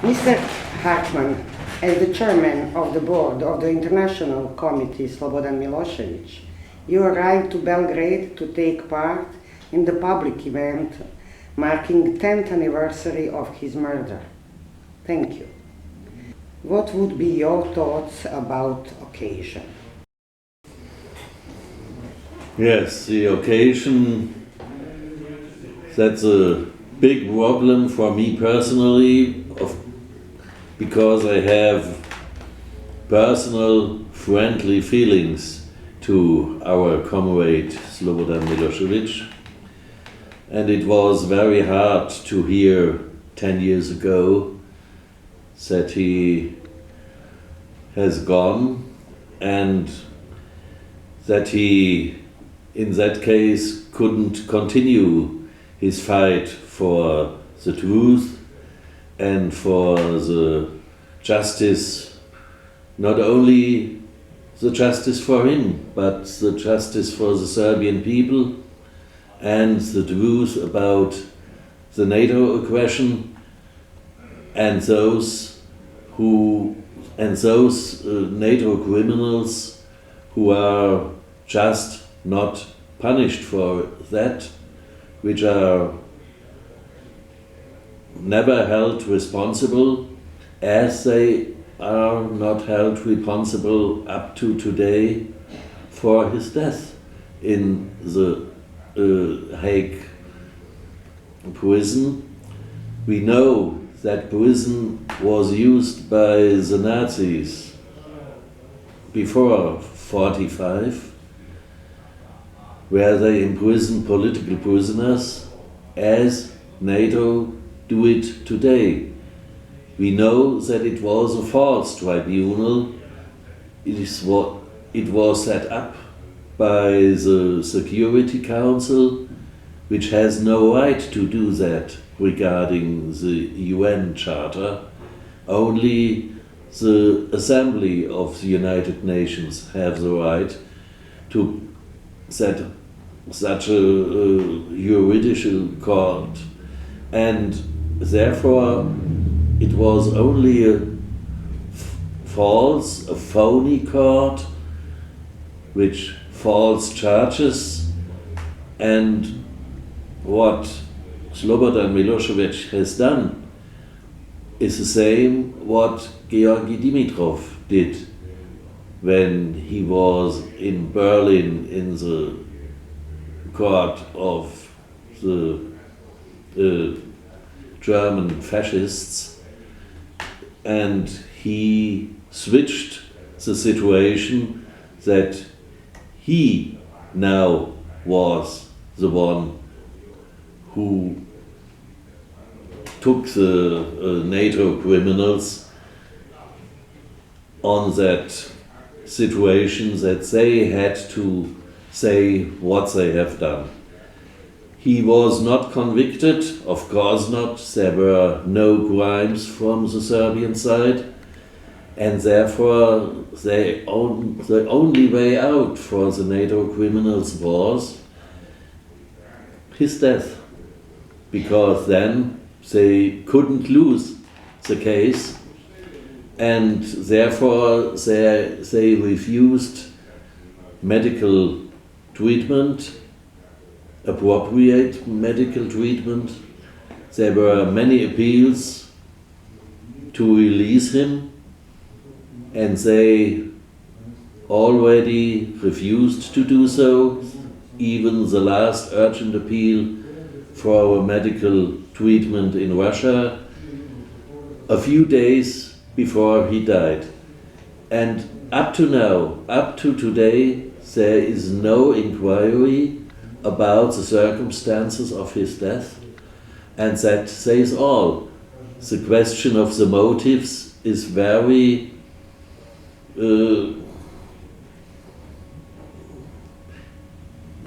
Mr. Hartmann, as the chairman of the board of the International Committee Slobodan Milosevic, you arrived to Belgrade to take part in the public event marking 10th anniversary of his murder. Thank you. What would be your thoughts about occasion? Yes, the occasion, that's a big problem for me personally, because I have personal friendly feelings to our comrade Slobodan Milosevic, and it was very hard to hear 10 years ago that he has gone, and that he in that case couldn't continue his fight for the truth and for the justice, not only the justice for him, but the justice for the Serbian people and the truth about the NATO aggression and those NATO criminals who are just not punished for that, which are never held responsible, as they are not held responsible up to today for his death in the Hague prison. We know that prison was used by the Nazis before 1945, where they imprisoned political prisoners as NATO do it today. We know that it was a false tribunal. It was set up by the Security Council, which has no right to do that regarding the UN Charter. Only the Assembly of the United Nations have the right to set such a juridical court, and therefore it was only a phony court, which false charges, and what Slobodan Milosevic has done is the same what Georgi Dimitrov did when he was in Berlin in the court of the German fascists, and he switched the situation that he now was the one who took the NATO criminals on that situation that they had to say what they have done. He was not convicted, of course not. There were no crimes from the Serbian side, and therefore the only way out for the NATO criminals was his death, because then they couldn't lose the case, and therefore they refused medical treatment, appropriate medical treatment. There were many appeals to release him, and they already refused to do so. Even the last urgent appeal for medical treatment in Russia, a few days before he died. And up to now, up to today, there is no inquiry about the circumstances of his death, and that says all. The question of the motives is very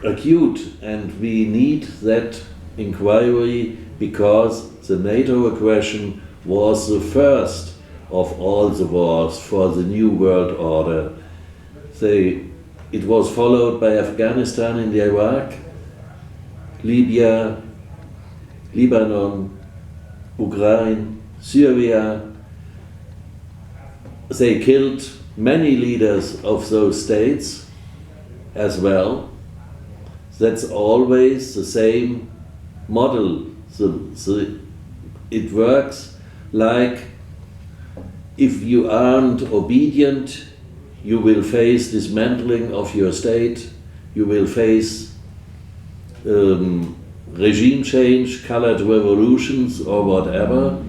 acute, and we need that inquiry, because the NATO aggression was the first of all the wars for the New World Order. It was followed by Afghanistan and Iraq, Libya, Lebanon, Ukraine, Syria. They killed many leaders of those states as well. That's always the same model. It works like if you aren't obedient, you will face dismantling of your state, you will face regime change, colored revolutions or whatever,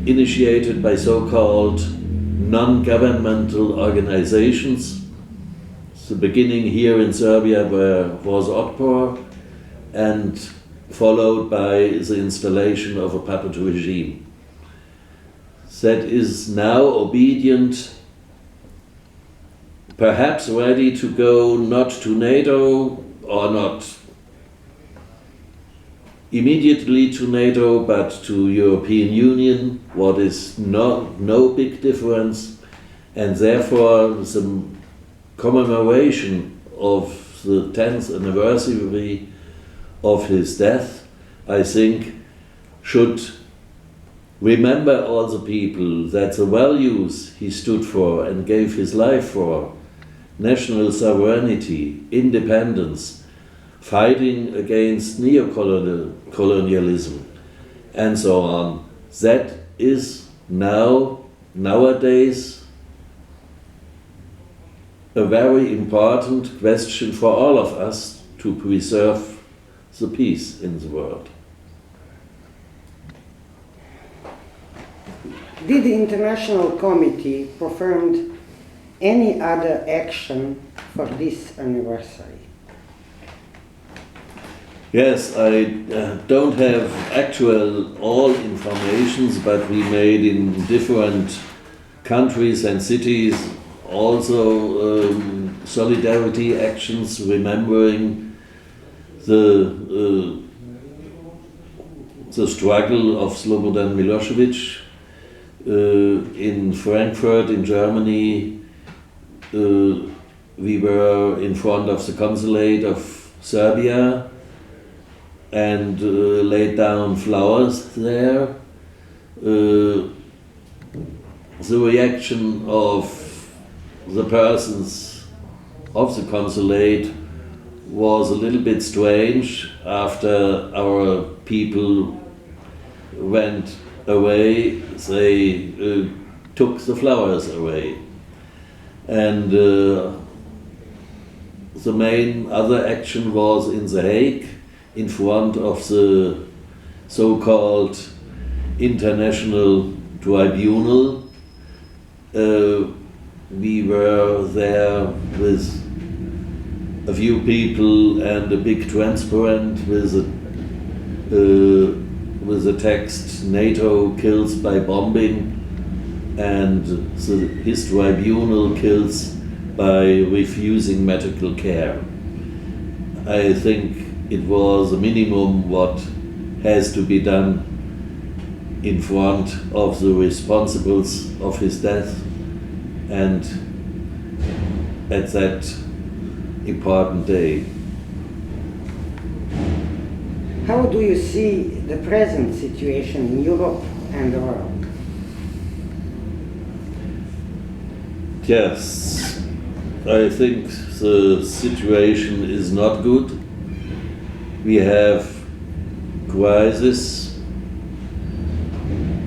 initiated by so-called non-governmental organizations. The beginning here in Serbia was Otpor, and followed by the installation of a puppet regime that is now obedient, perhaps ready to go not to NATO or not immediately to NATO, but to European Union, what is no big difference, and therefore the commemoration of the 10th anniversary of his death, I think, should remember all the people that the values he stood for and gave his life for, national sovereignty, independence, fighting against neocolonialism, and so on, that is nowadays a very important question for all of us to preserve the peace in the world. Did the International Committee perform any other action for this anniversary? Yes, I don't have actual all informations, but we made in different countries and cities also solidarity actions, remembering the struggle of Slobodan Milosevic. In Frankfurt, in Germany, we were in front of the consulate of Serbia and laid down flowers there. The reaction of the persons of the consulate was a little bit strange after our people went away. They took the flowers away. And the main other action was in The Hague, in front of the so-called International Tribunal. We were there with a few people and a big transparent with the text "NATO kills by bombing" and his tribunal kills by refusing medical care. I think it was a minimum what has to be done in front of the responsibles of his death and at that important day. How do you see the present situation in Europe and the world? Yes, I think the situation is not good. We have crisis,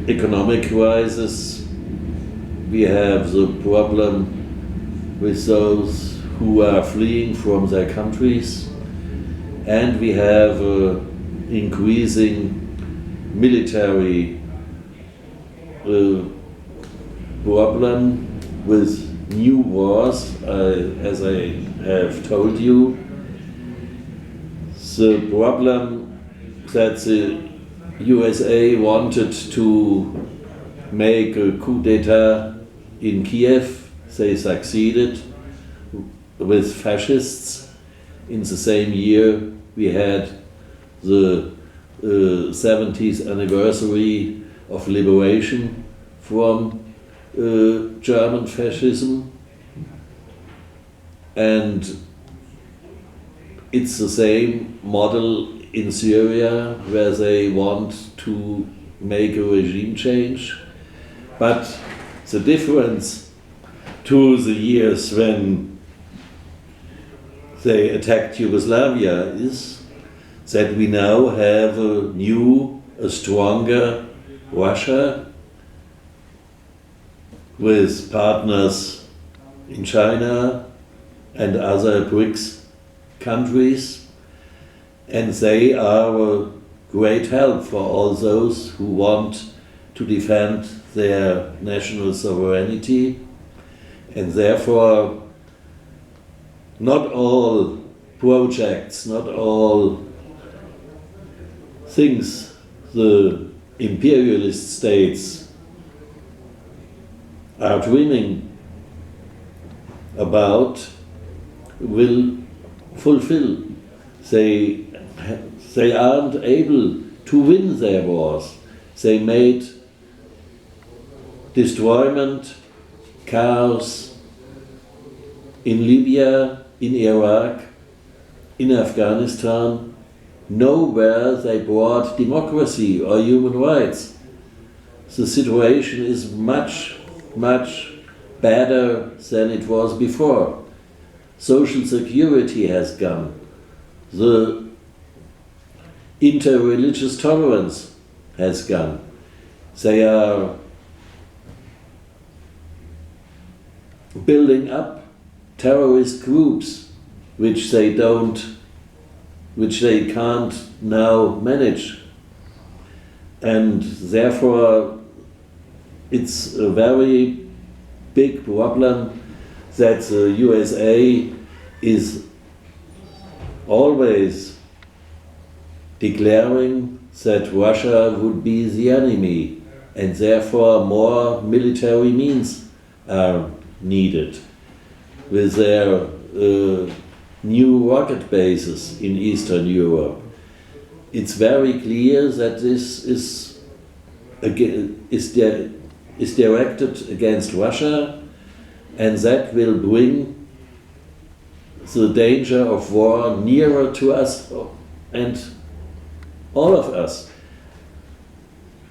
economic crisis. We have the problem with those who are fleeing from their countries, and we have increasing military problem with new wars, as I have told you. The problem that the USA wanted to make a coup d'etat in Kiev, they succeeded with fascists. In the same year we had the 70th anniversary of liberation from German fascism, and it's the same model in Syria, where they want to make a regime change. But the difference to the years when they attacked Yugoslavia is that we now have a stronger Russia with partners in China and other BRICS countries, and they are a great help for all those who want to defend their national sovereignty, and therefore not all projects, not all things the imperialist states are dreaming about will fulfill. They aren't able to win their wars. They made destroyment, chaos in Libya, in Iraq, in Afghanistan. Nowhere they brought democracy or human rights. The situation is much, much better than it was before. Social security has gone. The interreligious tolerance has gone. They are building up terrorist groups which they can't now manage. And therefore it's a very big problem that the USA is always declaring that Russia would be the enemy, and therefore more military means are needed. With their new rocket bases in Eastern Europe, it's very clear that this is directed against Russia, and that will bring the danger of war nearer to us and all of us.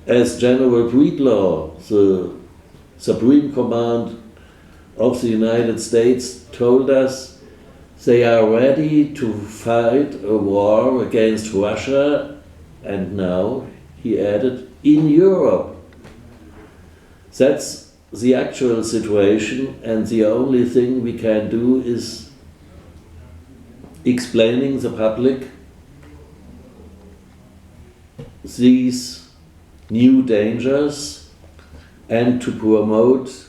As General Breedlove, the Supreme Command of the United States, told us, they are ready to fight a war against Russia, and now, he added, in Europe. That's the actual situation, and the only thing we can do is explaining the public these new dangers and to promote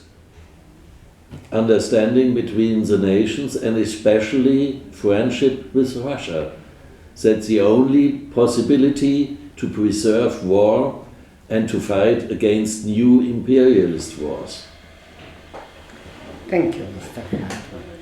understanding between the nations, and especially friendship with Russia. That's the only possibility to preserve war and to fight against new imperialist wars. Thank you, Mr. Hartmann.